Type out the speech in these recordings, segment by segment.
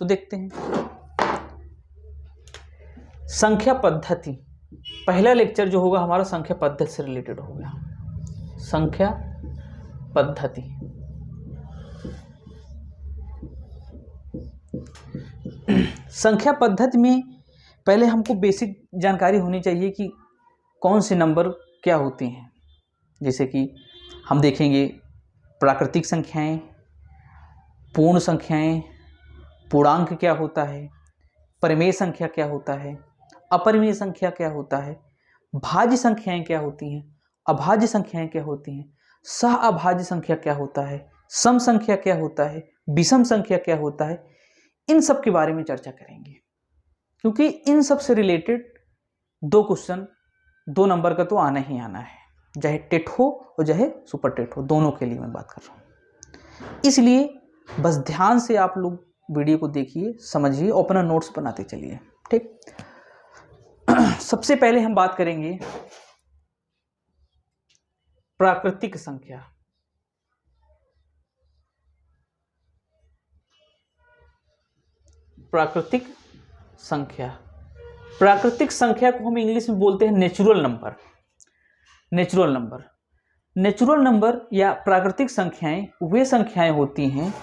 तो देखते हैं संख्या पद्धति। पहला लेक्चर जो होगा हमारा संख्या पद्धति से रिलेटेड हो गया। संख्या पद्धति, संख्या पद्धति में पहले हमको बेसिक जानकारी होनी चाहिए कि कौन से नंबर क्या होते हैं। जैसे कि हम देखेंगे प्राकृतिक संख्याएं, पूर्ण संख्याएं, पूर्णांक क्या होता है, परिमेय संख्या क्या होता है, अपरिमेय संख्या क्या होता है, भाज्य संख्याएं क्या होती हैं, अभाज्य संख्याएं क्या होती हैं, सह अभाज्य संख्या क्या होता है, सम संख्या क्या होता है, विषम संख्या क्या होता है। इन सब के बारे में चर्चा करेंगे, क्योंकि इन सब से रिलेटेड 2 क्वेश्चन 2 नंबर का तो आना ही आना है, चाहे टेट हो और चाहे सुपर टेट हो, दोनों के लिए मैं बात कर रहा हूँ। इसलिए बस ध्यान से आप लोग वीडियो को देखिए, समझिए, अपना नोट्स बनाते चलिए। ठीक, सबसे पहले हम बात करेंगे प्राकृतिक संख्या। प्राकृतिक संख्या, प्राकृतिक संख्या को हम इंग्लिश में बोलते हैं natural number. Natural number, natural number या प्राकृतिक संख्याएं वे संख्याएं होती हैं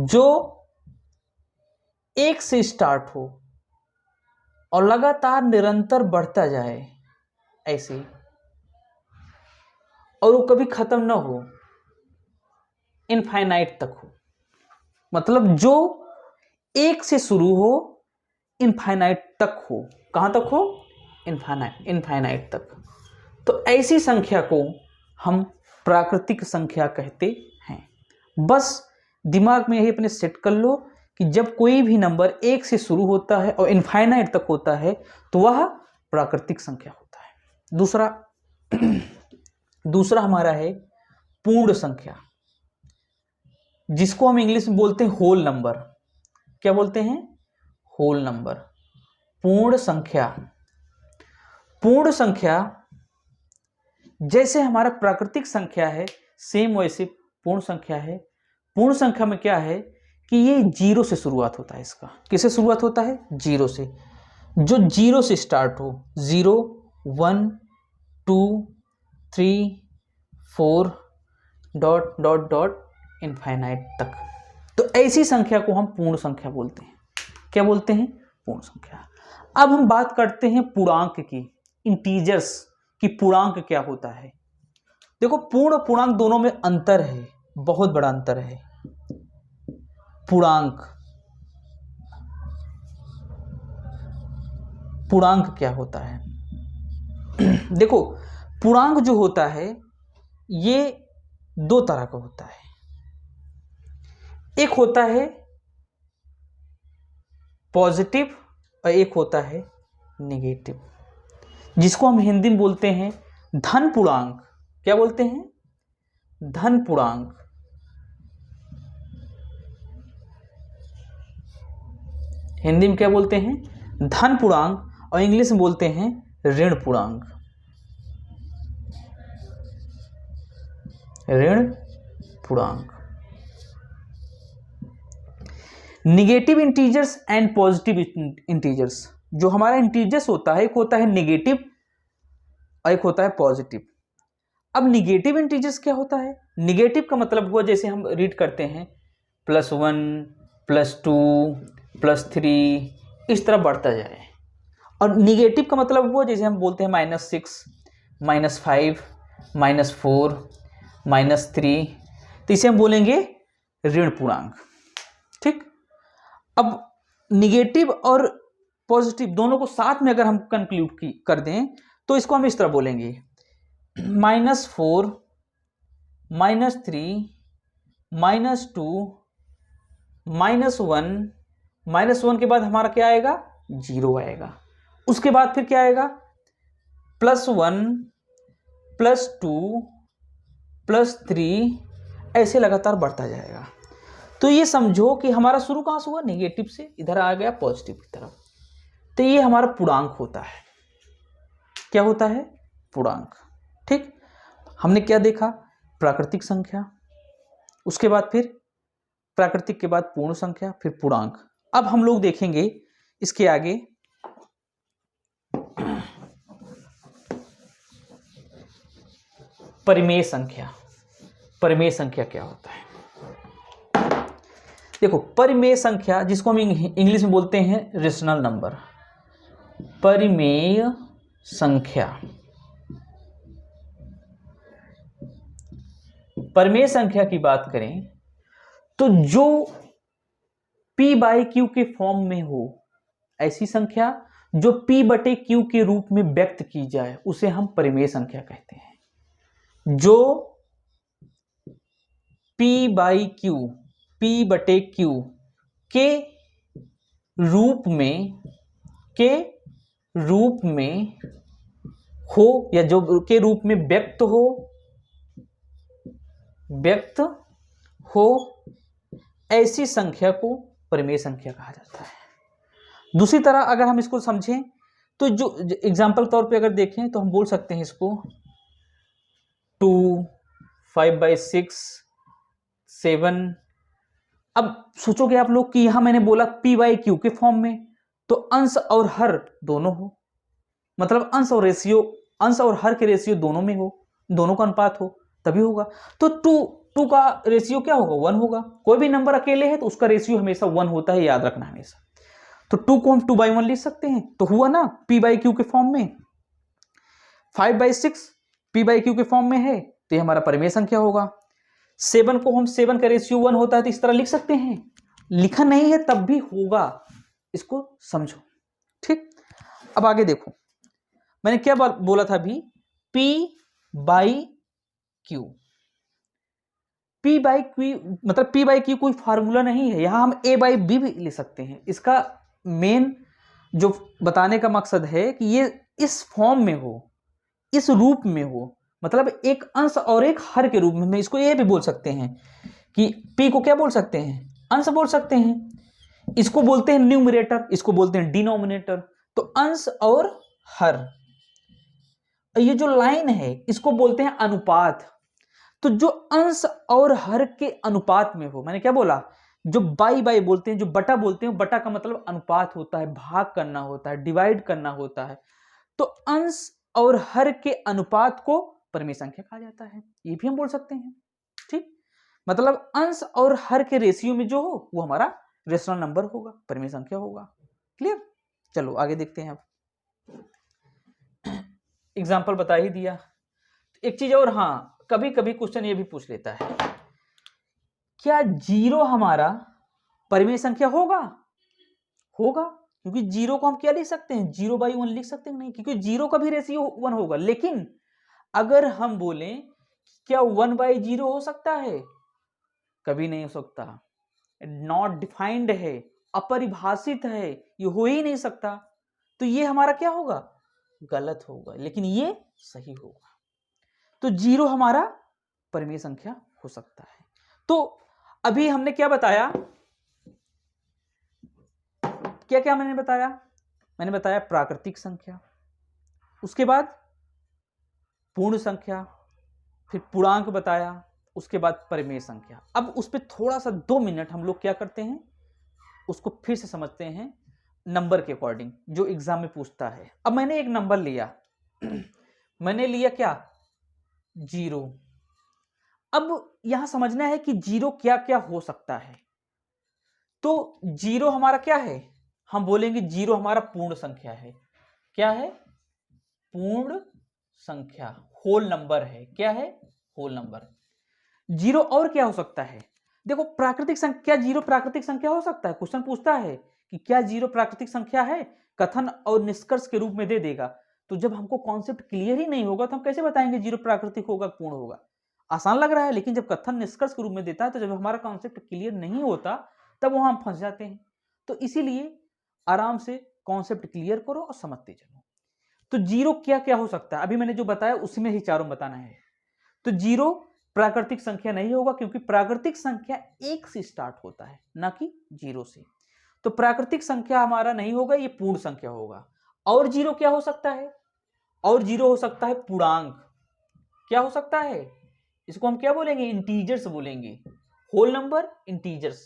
जो 1 से स्टार्ट हो और लगातार निरंतर बढ़ता जाए ऐसे, और वो कभी खत्म ना हो, इनफाइनाइट तक हो। मतलब जो 1 से शुरू हो, इनफाइनाइट तक हो। कहां तक हो? इनफाइनाइट तक। तो ऐसी संख्या को हम प्राकृतिक संख्या कहते हैं। बस दिमाग में यही अपने सेट कर लो कि जब कोई भी नंबर 1 से शुरू होता है और इनफाइनाइट तक होता है तो वह प्राकृतिक संख्या होता है। दूसरा हमारा है पूर्ण संख्या, जिसको हम इंग्लिश में बोलते हैं होल नंबर। क्या बोलते हैं? Whole number. पूर्ण संख्या, पूर्ण संख्या जैसे हमारा प्राकृतिक संख्या है सेम वैसे पूर्ण संख्या है। पूर्ण संख्या में क्या है कि ये 0 से शुरुआत होता है। इसका किससे शुरुआत होता है? 0 से। जो 0 से स्टार्ट हो, 0, 1, 2, 3, 4 डॉट डॉट डॉट इनफाइनाइट तक। तो ऐसी संख्या को हम पूर्ण संख्या बोलते हैं। क्या बोलते हैं? पूर्ण संख्या। अब हम बात करते हैं पूर्णांक की, इंटीजर्स की। पूर्णांक क्या होता है? देखो, पूर्ण और पूर्णांक दोनों में अंतर है, बहुत बड़ा अंतर है। पूर्णांक, पूर्णांक क्या होता है? देखो, पूर्णांक जो होता है ये 2 तरह का होता है। एक होता है पॉजिटिव और एक होता है नेगेटिव, जिसको हम हिंदी में बोलते हैं धन पूर्णांक। क्या बोलते हैं? धन पूर्णांक। हिंदी में क्या बोलते हैं? धन पूर्णांक, और इंग्लिश में बोलते हैं ऋण पूर्णांक। ऋण पूर्णांक। Negative integers and positive integers. जो हमारा इंटीजर्स होता है, एक होता है नेगेटिव और एक होता है पॉजिटिव। अब निगेटिव इंटीजर्स क्या होता है? निगेटिव का मतलब हुआ, जैसे हम रीड करते हैं +1, +2, +3, इस तरह बढ़ता जाए। और निगेटिव का मतलब हुआ, जैसे हम बोलते हैं -6, -5, -4, -3, तो इसे हम बोलेंगे ऋण पूर्णांक। ठीक। अब निगेटिव और पॉजिटिव दोनों को साथ में अगर हम कंक्लूड कर दें तो इसको हम इस तरह बोलेंगे -4, -3, -2, -1। -1 के बाद हमारा क्या आएगा? 0 आएगा। उसके बाद फिर क्या आएगा? +1, +2, +3, ऐसे लगातार बढ़ता जाएगा। तो ये समझो कि हमारा शुरू कहाँ से हुआ? नेगेटिव से, इधर आ गया पॉजिटिव की तरफ। तो ये हमारा पूर्णांक होता है। क्या होता है? पूर्णांक। ठीक। हमने क्या देखा? प्राकृतिक संख्या, उसके बाद फिर प्राकृतिक के बाद पूर्ण संख्या, फिर पूर्णांक। अब हम लोग देखेंगे इसके आगे परिमेय संख्या। परिमेय संख्या क्या होता है? देखो, परिमेय संख्या जिसको हम इंग्लिश में बोलते हैं रेशनल नंबर, परिमेय संख्या। परिमेय संख्या की बात करें तो जो p बाई क्यू के फॉर्म में हो, ऐसी संख्या जो p बटे क्यू के रूप में व्यक्त की जाए उसे हम परिमेय संख्या कहते हैं। जो p बाई क्यू, p बटे क्यू के रूप में हो या जो के रूप में व्यक्त हो ऐसी संख्या को परिमेय संख्या कहा जाता है। दूसरी तरह अगर हम इसको समझें तो जो एग्जाम्पल तौर पे अगर देखें तो हम बोल सकते हैं इसको 2, 5/6, 7। अब सोचोगे आप लोग कि यहां मैंने बोला p बाई क्यू के फॉर्म में, तो अंश और हर दोनों हो, मतलब अंश और हर के रेशियो दोनों में हो, दोनों का अनुपात हो तभी होगा। तो 2 का रेशियो क्या होगा? 1 होगा। कोई भी नंबर अकेले है तो उसका रेशियो हमेशा 1 होता है, याद रखना हमेशा। तो 2 को हम 2/1 लिख सकते हैं, तो हुआ ना p बाई क्यू के फॉर्म में। 5/6 p बाई क्यू के फॉर्म में है तो ये हमारा परिमेय संख्या होगा। 7 को हम 7 का रेशियो 1 होता है तो इस तरह लिख सकते हैं, लिखा नहीं है तब भी होगा, इसको समझो। ठीक, अब आगे देखो, मैंने क्या बोला था अभी? p by Q. p by Q मतलब p बाई क्यू कोई फार्मूला नहीं है, यहां हम a बाई बी भी ले सकते हैं। इसका मेन जो बताने का मकसद है कि ये इस फॉर्म में हो, इस रूप में हो, मतलब एक अंश और एक हर के रूप में। हम इसको ये भी बोल सकते हैं कि p को क्या बोल सकते हैं? अंश बोल सकते हैं। इसको बोलते हैं न्यूमरेटर, इसको बोलते हैं डिनोमिनेटर। तो अंश और हर, ये जो लाइन है इसको बोलते हैं अनुपात। तो जो अंश और हर के अनुपात में हो, मैंने क्या बोला? जो बाई बोलते हैं, जो बटा बोलते हैं, बटा का मतलब अनुपात होता है, भाग करना होता है, डिवाइड करना होता है। तो अंश और हर के अनुपात को परिमेय संख्या कहा जाता है, ये भी हम बोल सकते हैं। ठीक, मतलब अंश और हर के रेशियो में जो हो वो हमारा रेशनल नंबर होगा, परिमेय संख्या होगा। क्लियर? चलो आगे देखते हैं। अब एग्जाम्पल बता ही दिया। एक चीज और, हाँ, कभी कभी क्वेश्चन ये भी पूछ लेता है, क्या 0 हमारा परिमेय संख्या होगा? क्योंकि 0 को हम क्या लिख सकते हैं? 0/1 लिख सकते हैं? नहीं, क्योंकि 0 का भी रेशियो 1 होगा। लेकिन अगर हम बोलें क्या 1/0 हो सकता है? कभी नहीं हो सकता, नॉट डिफाइंड है, अपरिभाषित है, ये हो ही नहीं सकता। तो ये हमारा क्या होगा? गलत होगा, लेकिन ये सही होगा। तो 0 हमारा परिमेय संख्या हो सकता है। तो अभी हमने क्या बताया? क्या मैंने बताया? मैंने बताया प्राकृतिक संख्या, उसके बाद पूर्ण संख्या, फिर पूर्णांक बताया, उसके बाद परिमेय संख्या। अब उस पर थोड़ा सा 2 मिनट हम लोग क्या करते हैं, उसको फिर से समझते हैं नंबर के अकॉर्डिंग जो एग्जाम में पूछता है। अब मैंने एक नंबर लिया मैंने लिया क्या? 0। अब यहां समझना है कि 0 क्या क्या हो सकता है। तो 0 हमारा क्या है? हम बोलेंगे 0 हमारा पूर्ण संख्या है। क्या है? पूर्ण संख्या, होल नंबर है। क्या है? Whole number. 0 और क्या हो सकता है? देखो, प्राकृतिक संख्या, 0 प्राकृतिक संख्या हो सकता है। क्वेश्चन पूछता है कि क्या 0 प्राकृतिक संख्या है, कथन और निष्कर्ष के रूप में दे देगा। तो जब हमको कॉन्सेप्ट क्लियर ही नहीं होगा तो हम कैसे बताएंगे 0 प्राकृतिक होगा, पूर्ण होगा? आसान लग रहा है, लेकिन जब कथन निष्कर्ष के रूप में देता है तो जब हमारा कॉन्सेप्ट क्लियर नहीं होता तब वहां हम फंस जाते हैं। तो इसीलिए आराम से कॉन्सेप्ट क्लियर करो और समझते चलो। तो 0 क्या क्या हो सकता है, अभी मैंने जो बताया उसी में ही चारों बताना है। तो 0 प्राकृतिक संख्या नहीं होगा, क्योंकि प्राकृतिक संख्या 1 से स्टार्ट होता है, ना कि 0 से। तो प्राकृतिक संख्या हमारा नहीं होगा, ये पूर्ण संख्या होगा। और 0 क्या हो सकता है? और 0 हो सकता है पूर्णांक। क्या हो सकता है? इसको हम क्या बोलेंगे? इंटीजर्स बोलेंगे। होल नंबर, इंटीजर्स,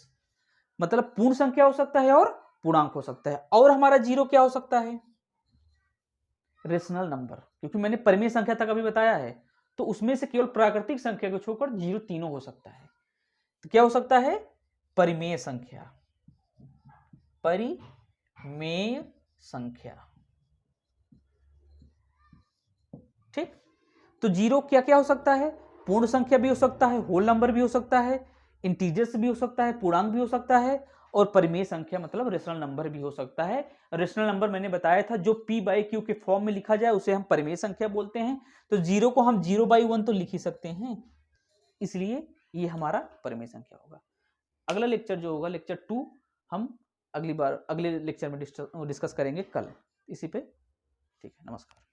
मतलब पूर्ण संख्या हो सकता है और पूर्णांक हो सकता है। और हमारा जीरो क्या हो सकता है? रेशनल नंबर, क्योंकि मैंने परिमेय संख्या तक अभी बताया है, तो उसमें से केवल प्राकृतिक संख्या को छोड़कर जीरो तीनों हो सकता है। तो क्या हो सकता है? परिमेय संख्या, परिमेय संख्या। ठीक, तो जीरो क्या क्या हो सकता है? पूर्ण संख्या भी हो सकता है, होल नंबर भी हो सकता है, इंटीजर्स भी हो सकता है, पूर्णांक भी हो सकता है, और परिमेय संख्या मतलब रेशनल नंबर भी हो सकता है। रेशनल नंबर मैंने बताया था, जो p बाई क्यू के फॉर्म में लिखा जाए उसे हम परिमेय संख्या बोलते हैं। तो जीरो को हम 0/1 तो लिख ही सकते हैं, इसलिए ये हमारा परिमेय संख्या होगा। अगला लेक्चर जो होगा लेक्चर 2, हम अगली बार अगले लेक्चर में डिस्कस करेंगे कल इसी पे। ठीक है, नमस्कार।